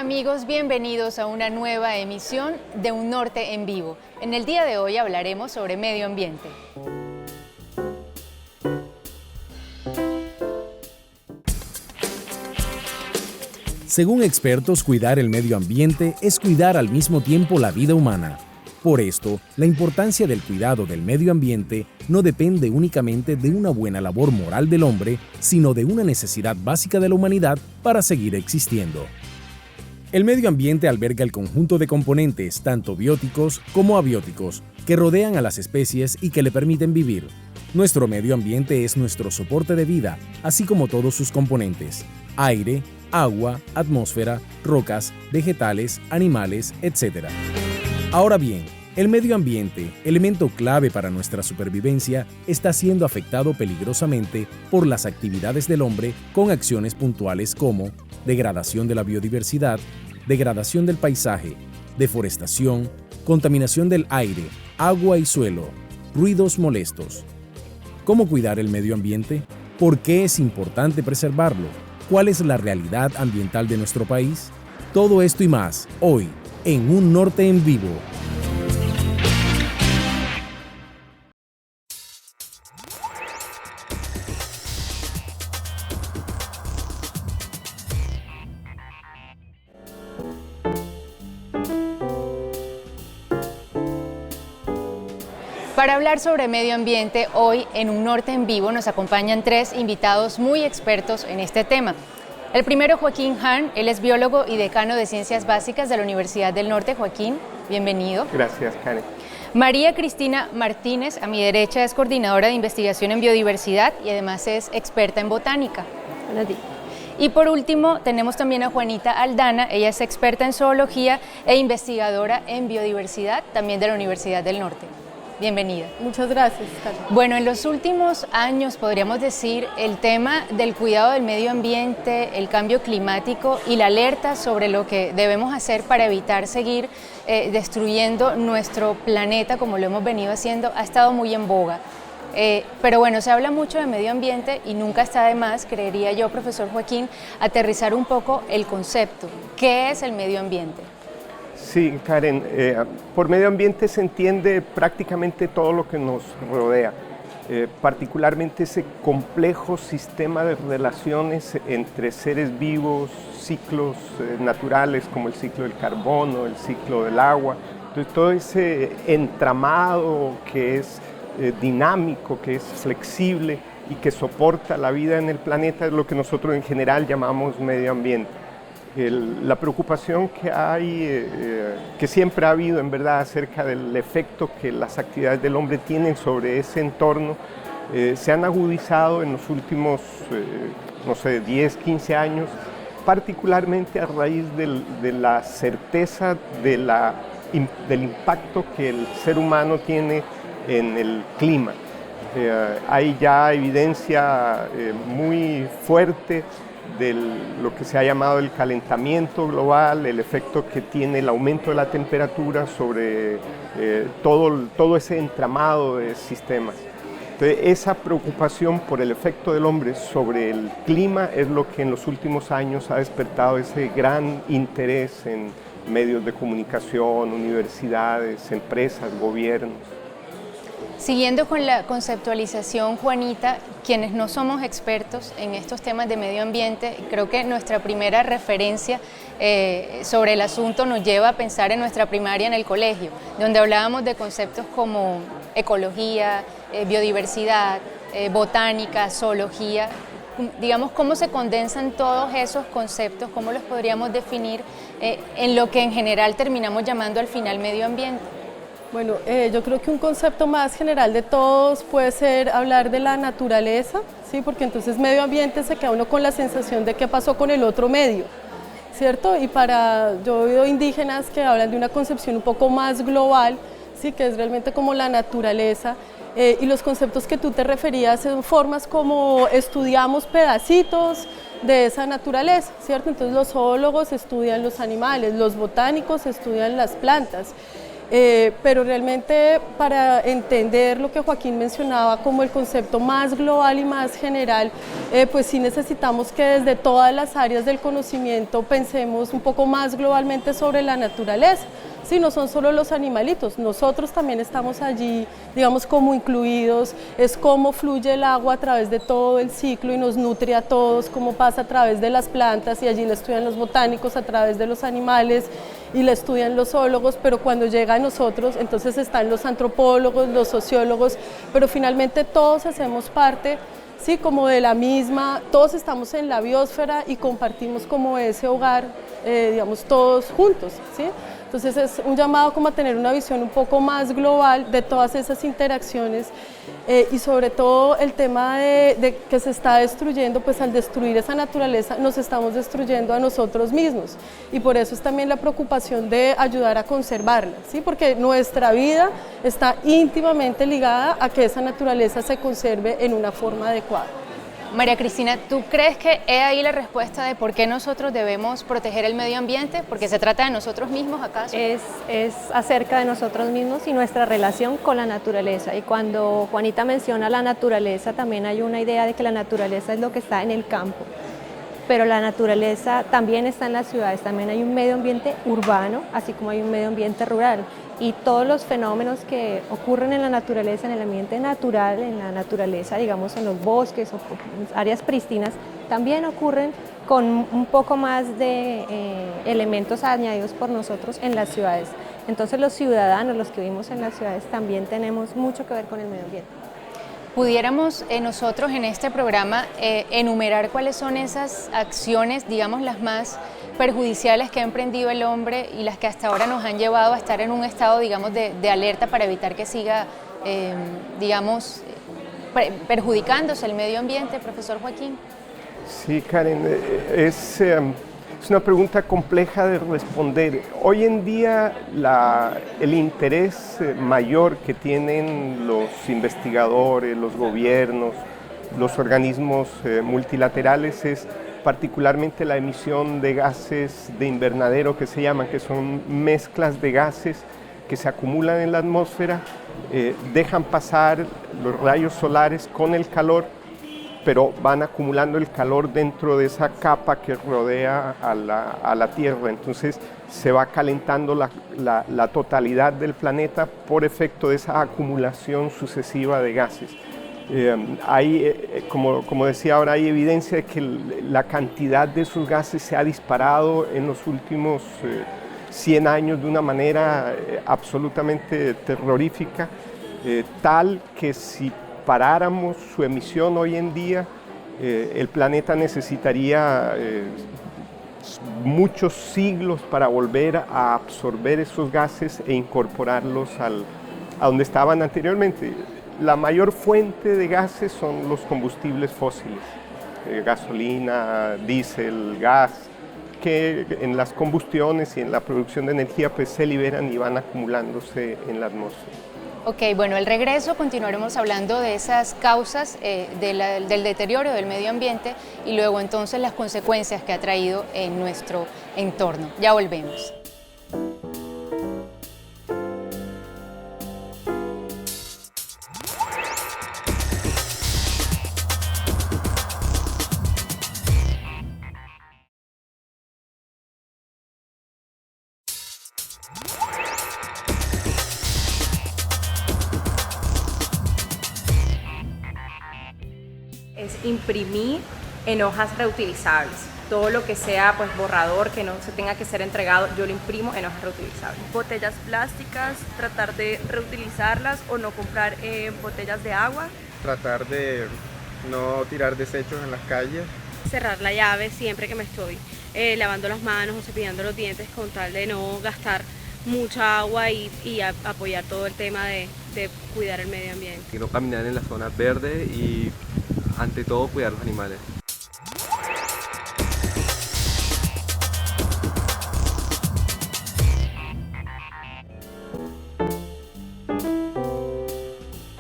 Hola amigos, bienvenidos a una nueva emisión de Un Norte en Vivo. En el día de hoy hablaremos sobre medio ambiente. Según expertos, cuidar el medio ambiente es cuidar al mismo tiempo la vida humana. Por esto, la importancia del cuidado del medio ambiente no depende únicamente de una buena labor moral del hombre, sino de una necesidad básica de la humanidad para seguir existiendo. El medio ambiente alberga el conjunto de componentes, tanto bióticos como abióticos, que rodean a las especies y que le permiten vivir. Nuestro medio ambiente es nuestro soporte de vida, así como todos sus componentes: aire, agua, atmósfera, rocas, vegetales, animales, etc. Ahora bien, el medio ambiente, elemento clave para nuestra supervivencia, está siendo afectado peligrosamente por las actividades del hombre con acciones puntuales como degradación de la biodiversidad, degradación del paisaje, deforestación, contaminación del aire, agua y suelo, ruidos molestos. ¿Cómo cuidar el medio ambiente? ¿Por qué es importante preservarlo? ¿Cuál es la realidad ambiental de nuestro país? Todo esto y más, hoy, en Un Norte en Vivo. Para hablar sobre medio ambiente, hoy en Un Norte en Vivo nos acompañan tres invitados muy expertos en este tema. El primero, Joaquín Hahn, él es biólogo y decano de Ciencias Básicas de la Universidad del Norte. Joaquín, bienvenido. Gracias, Karen. María Cristina Martínez, a mi derecha, es coordinadora de investigación en biodiversidad y además es experta en botánica. Buenos días. Y por último, tenemos también a Juanita Aldana, ella es experta en zoología e investigadora en biodiversidad, también de la Universidad del Norte. Bienvenida. Muchas gracias, Carmen. Bueno, en los últimos años, podríamos decir, el tema del cuidado del medio ambiente, el cambio climático y la alerta sobre lo que debemos hacer para evitar seguir destruyendo nuestro planeta como lo hemos venido haciendo, ha estado muy en boga. Pero bueno, se habla mucho de medio ambiente y nunca está de más, creería yo, profesor Joaquín, aterrizar un poco el concepto. ¿Qué es el medio ambiente? Sí, Karen, por medio ambiente se entiende prácticamente todo lo que nos rodea, particularmente ese complejo sistema de relaciones entre seres vivos, ciclos naturales como el ciclo del carbono, el ciclo del agua. Entonces, todo ese entramado que es dinámico, que es flexible y que soporta la vida en el planeta es lo que nosotros en general llamamos medio ambiente. La preocupación que hay, que siempre ha habido en verdad acerca del efecto que las actividades del hombre tienen sobre ese entorno, se han agudizado en los últimos, 10, 15 años, particularmente a raíz de la certeza del impacto que el ser humano tiene en el clima. Hay ya evidencia muy fuerte de lo que se ha llamado el calentamiento global, el efecto que tiene el aumento de la temperatura sobre todo ese entramado de sistemas. Entonces, esa preocupación por el efecto del hombre sobre el clima es lo que en los últimos años ha despertado ese gran interés en medios de comunicación, universidades, empresas, gobiernos. Siguiendo con la conceptualización, Juanita, quienes no somos expertos en estos temas de medio ambiente, creo que nuestra primera referencia sobre el asunto nos lleva a pensar en nuestra primaria en el colegio, donde hablábamos de conceptos como ecología, biodiversidad, botánica, zoología. Digamos, ¿cómo se condensan todos esos conceptos? ¿Cómo los podríamos definir en lo que en general terminamos llamando al final medio ambiente? Bueno, yo creo que un concepto más general de todos puede ser hablar de la naturaleza, ¿sí? Porque entonces medio ambiente se queda uno con la sensación de qué pasó con el otro medio, ¿cierto? Y yo he oído indígenas que hablan de una concepción un poco más global, ¿sí? Que es realmente como la naturaleza, y los conceptos que tú te referías son formas como estudiamos pedacitos de esa naturaleza, ¿cierto? Entonces los zoólogos estudian los animales, los botánicos estudian las plantas. Pero realmente para entender lo que Joaquín mencionaba como el concepto más global y más general, pues sí necesitamos que desde todas las áreas del conocimiento pensemos un poco más globalmente sobre la naturaleza. Sí, no son solo los animalitos, nosotros también estamos allí, digamos, como incluidos, es cómo fluye el agua a través de todo el ciclo y nos nutre a todos, cómo pasa a través de las plantas y allí lo estudian los botánicos, a través de los animales y lo estudian los zoólogos, pero cuando llega a nosotros, entonces están los antropólogos, los sociólogos, pero finalmente todos hacemos parte, sí, como de la misma, todos estamos en la biosfera y compartimos como ese hogar, digamos, todos juntos, ¿sí? Entonces es un llamado como a tener una visión un poco más global de todas esas interacciones y sobre todo el tema de que se está destruyendo, pues al destruir esa naturaleza nos estamos destruyendo a nosotros mismos y por eso es también la preocupación de ayudar a conservarla, ¿sí? Porque nuestra vida está íntimamente ligada a que esa naturaleza se conserve en una forma adecuada. María Cristina, ¿tú crees que es ahí la respuesta de por qué nosotros debemos proteger el medio ambiente? ¿Porque se trata de nosotros mismos acaso? Es acerca de nosotros mismos y nuestra relación con la naturaleza. Y cuando Juanita menciona la naturaleza, también hay una idea de que la naturaleza es lo que está en el campo. Pero la naturaleza también está en las ciudades, también hay un medio ambiente urbano, así como hay un medio ambiente rural. Y todos los fenómenos que ocurren en la naturaleza, en el ambiente natural, en la naturaleza, digamos en los bosques o áreas prístinas, también ocurren con un poco más de elementos añadidos por nosotros en las ciudades. Entonces los ciudadanos, los que vivimos en las ciudades, también tenemos mucho que ver con el medio ambiente. ¿Pudiéramos nosotros en este programa enumerar cuáles son esas acciones, digamos las más perjudiciales que ha emprendido el hombre y las que hasta ahora nos han llevado a estar en un estado, digamos, de alerta para evitar que siga, digamos, perjudicándose el medio ambiente, profesor Joaquín? Sí, Karen, es una pregunta compleja de responder. Hoy en día el interés mayor que tienen los investigadores, los gobiernos, los organismos multilaterales es particularmente la emisión de gases de invernadero que se llaman, que son mezclas de gases que se acumulan en la atmósfera, dejan pasar los rayos solares con el calor, pero van acumulando el calor dentro de esa capa que rodea a la Tierra. Entonces se va calentando la totalidad del planeta por efecto de esa acumulación sucesiva de gases. Como decía ahora, hay evidencia de que la cantidad de esos gases se ha disparado en los últimos 100 años de una manera absolutamente terrorífica, tal que si paráramos su emisión hoy en día, el planeta necesitaría muchos siglos para volver a absorber esos gases e incorporarlos a donde estaban anteriormente. La mayor fuente de gases son los combustibles fósiles, gasolina, diésel, gas, que en las combustiones y en la producción de energía pues se liberan y van acumulándose en la atmósfera. Ok, bueno, al regreso continuaremos hablando de esas causas del deterioro del medio ambiente y luego entonces las consecuencias que ha traído en nuestro entorno. Ya volvemos. Es imprimir en hojas reutilizables. Todo lo que sea pues borrador, que no se tenga que ser entregado, yo lo imprimo en hojas reutilizables. Botellas plásticas, tratar de reutilizarlas o no comprar botellas de agua. Tratar de no tirar desechos en las calles. Cerrar la llave siempre que me estoy lavando las manos o cepillando los dientes con tal de no gastar mucha agua y apoyar todo el tema de cuidar el medio ambiente. Y no caminar en las zonas verdes y ante todo cuidar los animales.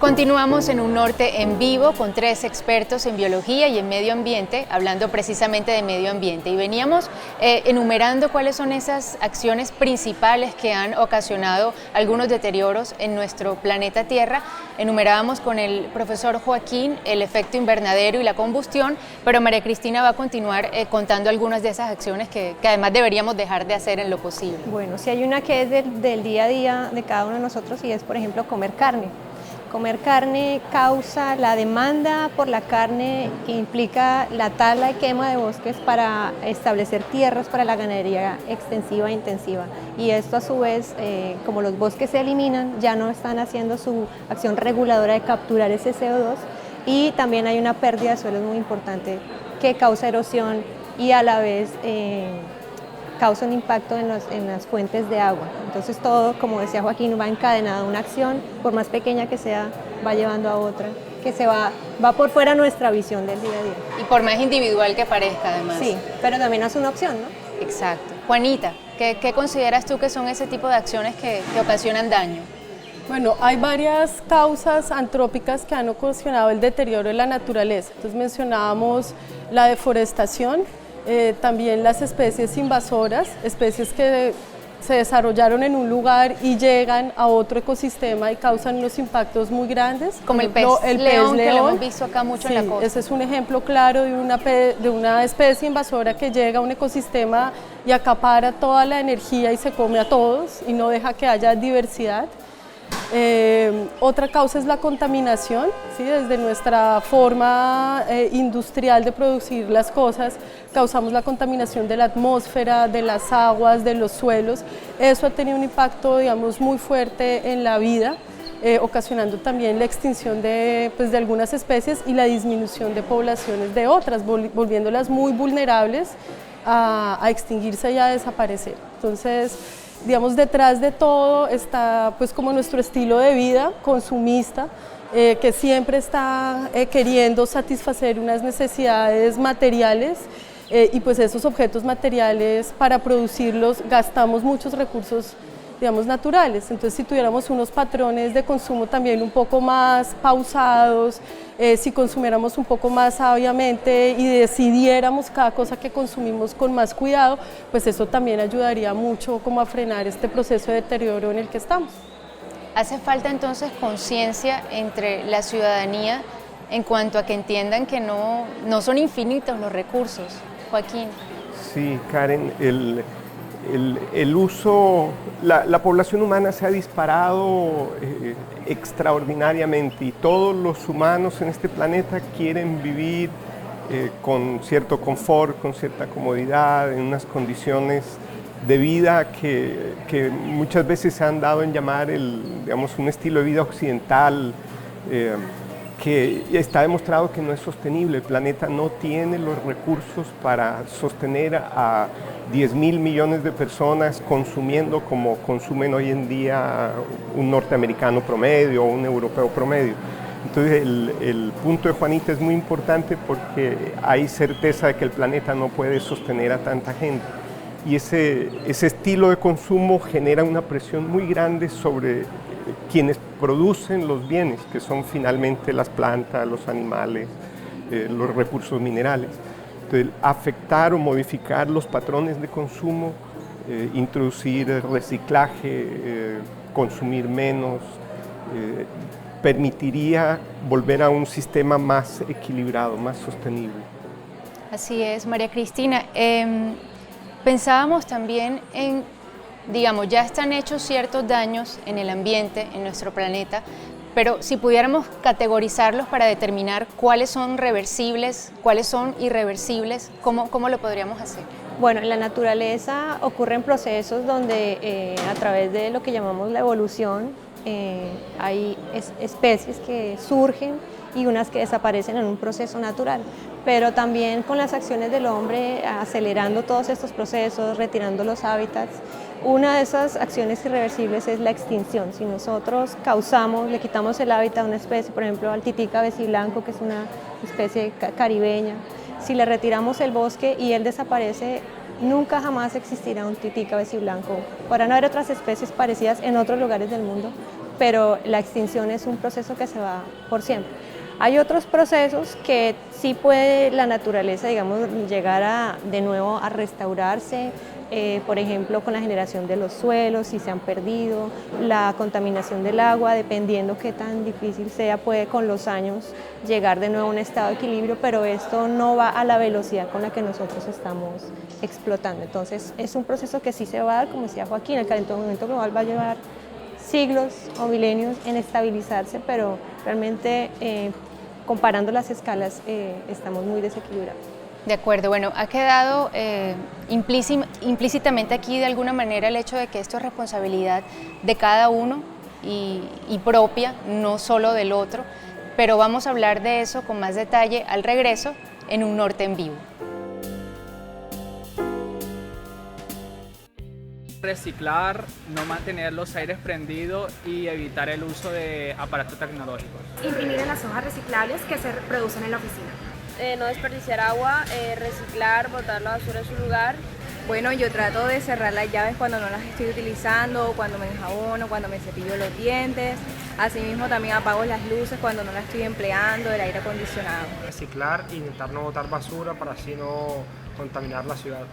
Continuamos en Un Norte en Vivo con 3 expertos en biología y en medio ambiente, hablando precisamente de medio ambiente. Y veníamos enumerando cuáles son esas acciones principales que han ocasionado algunos deterioros en nuestro planeta Tierra. Enumerábamos con el profesor Joaquín el efecto invernadero y la combustión, pero María Cristina va a continuar contando algunas de esas acciones que además deberíamos dejar de hacer en lo posible. Bueno, si hay una que es del día a día de cada uno de nosotros y es, por ejemplo, comer carne. Comer carne causa la demanda por la carne que implica la tala y quema de bosques para establecer tierras para la ganadería extensiva e intensiva. Y esto a su vez, como los bosques se eliminan, ya no están haciendo su acción reguladora de capturar ese CO2 y también hay una pérdida de suelos muy importante que causa erosión y a la vez causa un impacto en las fuentes de agua. Entonces todo, como decía Joaquín, va encadenado. Una acción, por más pequeña que sea, va llevando a otra, que se va por fuera nuestra visión del día a día. Y por más individual que parezca, además. Sí, pero también es una opción, ¿no? Exacto. Juanita, ¿qué consideras tú que son ese tipo de acciones que ocasionan daño? Bueno, hay varias causas antrópicas que han ocasionado el deterioro de la naturaleza. Entonces mencionábamos la deforestación, también las especies invasoras, especies que se desarrollaron en un lugar y llegan a otro ecosistema y causan unos impactos muy grandes. Como el pez león, que lo hemos visto acá mucho en la costa. Ese es un ejemplo claro de una especie invasora que llega a un ecosistema y acapara toda la energía y se come a todos y no deja que haya diversidad. Otra causa es la contaminación, ¿sí? Desde nuestra forma industrial de producir las cosas, causamos la contaminación de la atmósfera, de las aguas, de los suelos. Eso ha tenido un impacto, digamos, muy fuerte en la vida, ocasionando también la extinción de algunas especies y la disminución de poblaciones de otras, volviéndolas muy vulnerables a extinguirse y a desaparecer. Entonces, digamos, detrás de todo está pues como nuestro estilo de vida consumista, que siempre está queriendo satisfacer unas necesidades materiales y pues esos objetos materiales para producirlos gastamos muchos recursos, digamos, naturales. Entonces, si tuviéramos unos patrones de consumo también un poco más pausados, si consumiéramos un poco más sabiamente y decidiéramos cada cosa que consumimos con más cuidado, pues eso también ayudaría mucho como a frenar este proceso de deterioro en el que estamos. ¿Hace falta entonces conciencia entre la ciudadanía en cuanto a que entiendan que no son infinitos los recursos? Joaquín. Sí, Karen, el uso, la población humana se ha disparado extraordinariamente y todos los humanos en este planeta quieren vivir con cierto confort, con cierta comodidad, en unas condiciones de vida que muchas veces se han dado en llamar digamos, un estilo de vida occidental, que está demostrado que no es sostenible. El planeta no tiene los recursos para sostener a 10.000 millones de personas consumiendo como consumen hoy en día un norteamericano promedio o un europeo promedio. Entonces el punto de Juanita es muy importante porque hay certeza de que el planeta no puede sostener a tanta gente. Y ese estilo de consumo genera una presión muy grande sobre quienes producen los bienes, que son finalmente las plantas, los animales, los recursos minerales. Entonces, afectar o modificar los patrones de consumo, introducir reciclaje, consumir menos, permitiría volver a un sistema más equilibrado, más sostenible. Así es, María Cristina. Pensábamos también en, digamos, ya están hechos ciertos daños en el ambiente, en nuestro planeta, pero si pudiéramos categorizarlos para determinar cuáles son reversibles, cuáles son irreversibles, ¿cómo lo podríamos hacer? Bueno, en la naturaleza ocurren procesos donde a través de lo que llamamos la evolución hay especies que surgen y unas que desaparecen en un proceso natural, pero también con las acciones del hombre acelerando todos estos procesos, retirando los hábitats. Una de esas acciones irreversibles es la extinción. Si nosotros le quitamos el hábitat a una especie, por ejemplo al titica beciblanco, que es una especie caribeña, si le retiramos el bosque y él desaparece, nunca jamás existirá un titica beciblanco. Podrán haber otras especies parecidas en otros lugares del mundo, pero la extinción es un proceso que se va por siempre. Hay otros procesos que sí puede la naturaleza, digamos, llegar de nuevo a restaurarse, por ejemplo, con la generación de los suelos, si se han perdido, la contaminación del agua, dependiendo qué tan difícil sea, puede con los años llegar de nuevo a un estado de equilibrio, pero esto no va a la velocidad con la que nosotros estamos explotando. Entonces, es un proceso que sí se va a dar, como decía Joaquín, el calentamiento global va a llevar siglos o milenios en estabilizarse, pero realmente comparando las escalas estamos muy desequilibrados. De acuerdo, bueno, ha quedado implícitamente aquí de alguna manera el hecho de que esto es responsabilidad de cada uno y propia, no solo del otro, pero vamos a hablar de eso con más detalle al regreso en Un Norte en Vivo. Reciclar, no mantener los aires prendidos y evitar el uso de aparatos tecnológicos. Imprimir en las hojas reciclables que se producen en la oficina. No desperdiciar agua, reciclar, botar la basura en su lugar. Bueno, yo trato de cerrar las llaves cuando no las estoy utilizando, cuando me enjabono, cuando me cepillo los dientes. Asimismo también apago las luces cuando no las estoy empleando, el aire acondicionado. Reciclar e intentar no botar basura para así no contaminar la ciudad.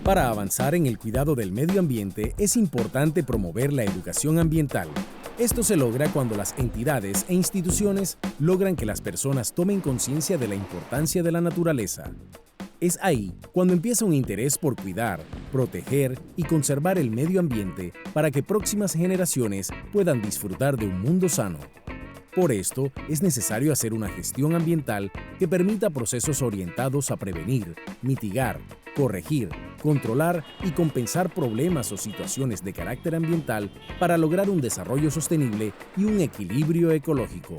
Para avanzar en el cuidado del medio ambiente es importante promover la educación ambiental. Esto se logra cuando las entidades e instituciones logran que las personas tomen conciencia de la importancia de la naturaleza. Es ahí cuando empieza un interés por cuidar, proteger y conservar el medio ambiente para que próximas generaciones puedan disfrutar de un mundo sano. Por esto, es necesario hacer una gestión ambiental que permita procesos orientados a prevenir, mitigar, corregir, controlar y compensar problemas o situaciones de carácter ambiental para lograr un desarrollo sostenible y un equilibrio ecológico.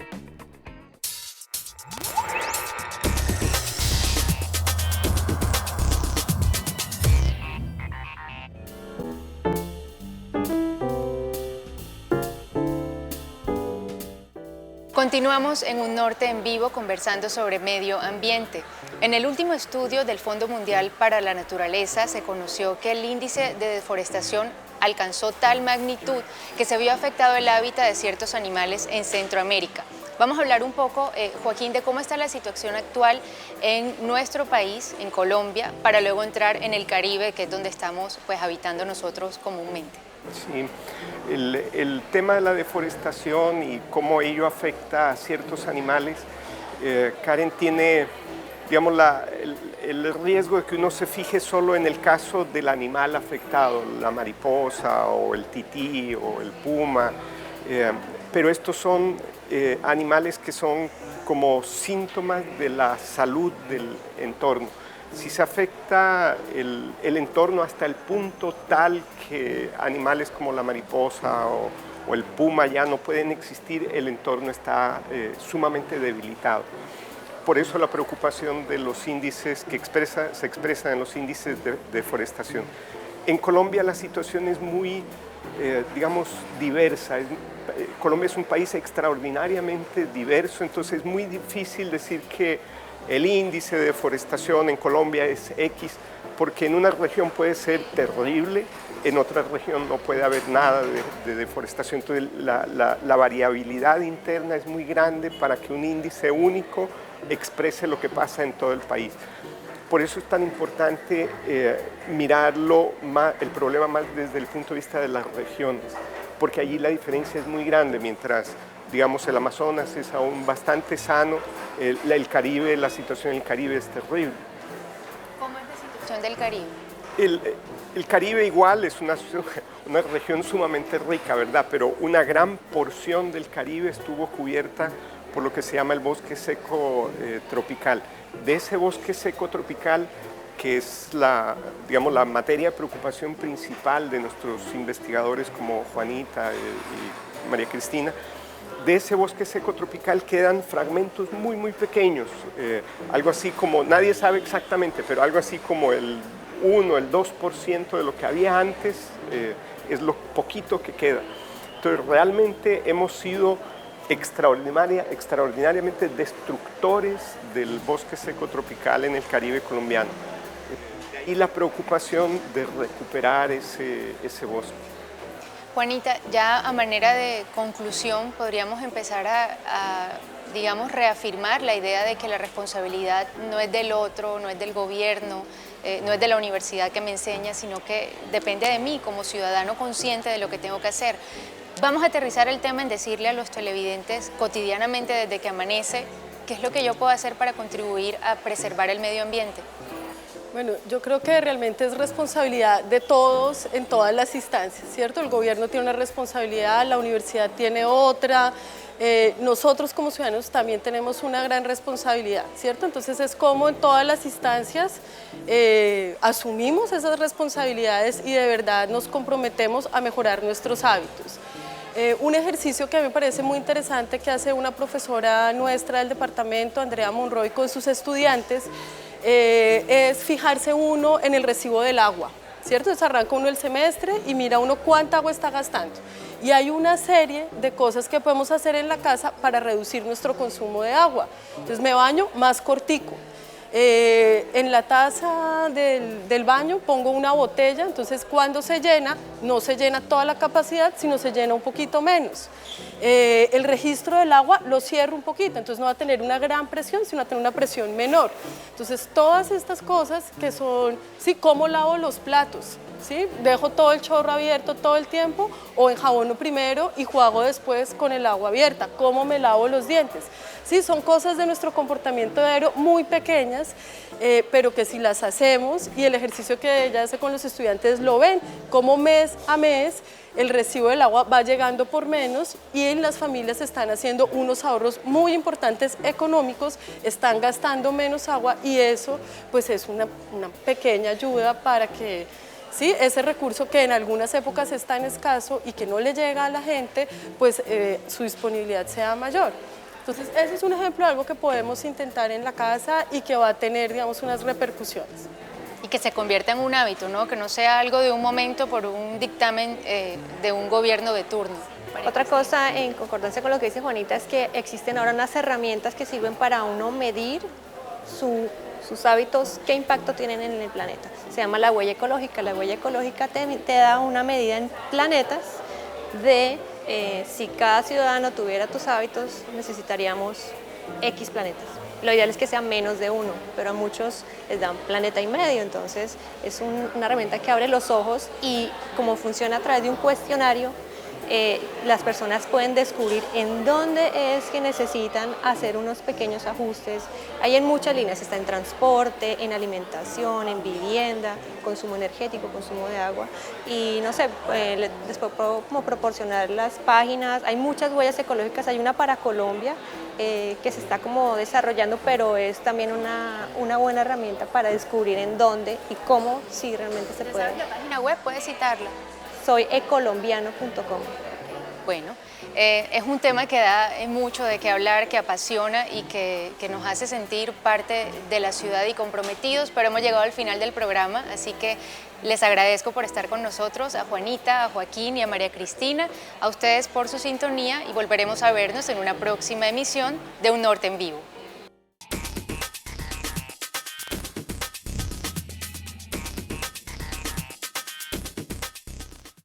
Continuamos en Un Norte en Vivo conversando sobre medio ambiente. En el último estudio del Fondo Mundial para la Naturaleza se conoció que el índice de deforestación alcanzó tal magnitud que se vio afectado el hábitat de ciertos animales en Centroamérica. Vamos a hablar un poco, Joaquín, de cómo está la situación actual en nuestro país, en Colombia, para luego entrar en el Caribe, que es donde estamos habitando nosotros comúnmente. Sí, el tema de la deforestación y cómo ello afecta a ciertos animales, Karen, tiene, digamos, el riesgo de que uno se fije solo en el caso del animal afectado, la mariposa o el tití o el puma, pero estos son animales que son como síntomas de la salud del entorno. Si se afecta el entorno hasta el punto tal que animales como la mariposa o el puma ya no pueden existir, el entorno está sumamente debilitado. Por eso la preocupación de los índices que se expresan en los índices de deforestación. En Colombia la situación es muy, digamos, diversa. Colombia es un país extraordinariamente diverso, entonces es muy difícil decir que el índice de deforestación en Colombia es X, porque en una región puede ser terrible, en otra región no puede haber nada de deforestación. Entonces la variabilidad interna es muy grande para que un índice único exprese lo que pasa en todo el país. Por eso es tan importante mirarlo el problema más desde el punto de vista de las regiones, porque allí la diferencia es muy grande, mientras digamos, el Amazonas es aún bastante sano, el Caribe, la situación en el Caribe es terrible. ¿Cómo es la situación del Caribe? El Caribe igual es una región sumamente rica, ¿verdad? Pero una gran porción del Caribe estuvo cubierta por lo que se llama el bosque seco tropical. De ese bosque seco tropical, que es digamos, la materia de preocupación principal de nuestros investigadores como Juanita y María Cristina, de ese bosque seco tropical quedan fragmentos muy, muy pequeños, algo así como, nadie sabe exactamente, pero algo así como el 1, el 2% de lo que había antes, es lo poquito que queda. Entonces realmente hemos sido extraordinariamente destructores del bosque seco tropical en el Caribe colombiano. Y la preocupación de recuperar ese bosque. Juanita, ya a manera de conclusión podríamos empezar a, digamos, reafirmar la idea de que la responsabilidad no es del otro, no es del gobierno, no es de la universidad que me enseña, sino que depende de mí como ciudadano consciente de lo que tengo que hacer. Vamos a aterrizar el tema en decirle a los televidentes cotidianamente desde que amanece qué es lo que yo puedo hacer para contribuir a preservar el medio ambiente. Bueno, yo creo que realmente es responsabilidad de todos en todas las instancias, ¿cierto? El gobierno tiene una responsabilidad, la universidad tiene otra, nosotros como ciudadanos también tenemos una gran responsabilidad, ¿cierto? Entonces es como en todas las instancias asumimos esas responsabilidades y de verdad nos comprometemos a mejorar nuestros hábitos. Un ejercicio que a mí me parece muy interesante que hace una profesora nuestra del departamento, Andrea Monroy, con sus estudiantes, es fijarse uno en el recibo del agua, ¿cierto? Entonces arranca uno el semestre y mira uno cuánta agua está gastando. Y hay una serie de cosas que podemos hacer en la casa para reducir nuestro consumo de agua. Entonces me baño más cortico. En la taza del baño pongo una botella, entonces cuando se llena, no se llena toda la capacidad, sino se llena un poquito menos. El registro del agua lo cierro un poquito, entonces no va a tener una gran presión, sino va a tener una presión menor. Entonces todas estas cosas que son, sí, cómo lavo los platos, ¿sí? Dejo todo el chorro abierto todo el tiempo o enjabono primero y juego después con el agua abierta, cómo me lavo los dientes. Sí, son cosas de nuestro comportamiento diario muy pequeñas, pero que si las hacemos y el ejercicio que ella hace con los estudiantes lo ven, como mes a mes el recibo del agua va llegando por menos y en las familias están haciendo unos ahorros muy importantes económicos, están gastando menos agua y eso pues es una pequeña ayuda para que ¿sí? Ese recurso que en algunas épocas es tan escaso y que no le llega a la gente, pues su disponibilidad sea mayor. Entonces, ese es un ejemplo de algo que podemos intentar en la casa y que va a tener, digamos, unas repercusiones. Y que se convierta en un hábito, ¿no? Que no sea algo de un momento por un dictamen de un gobierno de turno. Otra cosa, en concordancia con lo que dice Juanita, es que existen ahora unas herramientas que sirven para uno medir sus hábitos, qué impacto tienen en el planeta. Se llama la huella ecológica. La huella ecológica te da una medida en planetas de si cada ciudadano tuviera tus hábitos, necesitaríamos X planetas. Lo ideal es que sea menos de uno, pero a muchos les dan planeta y medio, entonces es una herramienta que abre los ojos y como funciona a través de un cuestionario, las personas pueden descubrir en dónde es que necesitan hacer unos pequeños ajustes. Hay en muchas líneas, está en transporte, en alimentación, en vivienda, consumo energético, consumo de agua y no sé, les puedo como proporcionar las páginas. Hay muchas huellas ecológicas, hay una para Colombia que se está como desarrollando, pero es también una buena herramienta para descubrir en dónde y cómo sí realmente se puede. ¿Sabes la página web? ¿Puedes citarla? Soy ecolombiano.com. Bueno, es un tema que da mucho de qué hablar, que apasiona y que nos hace sentir parte de la ciudad y comprometidos, pero hemos llegado al final del programa, así que les agradezco por estar con nosotros, a Juanita, a Joaquín y a María Cristina, a ustedes por su sintonía y volveremos a vernos en una próxima emisión de Un Norte en Vivo.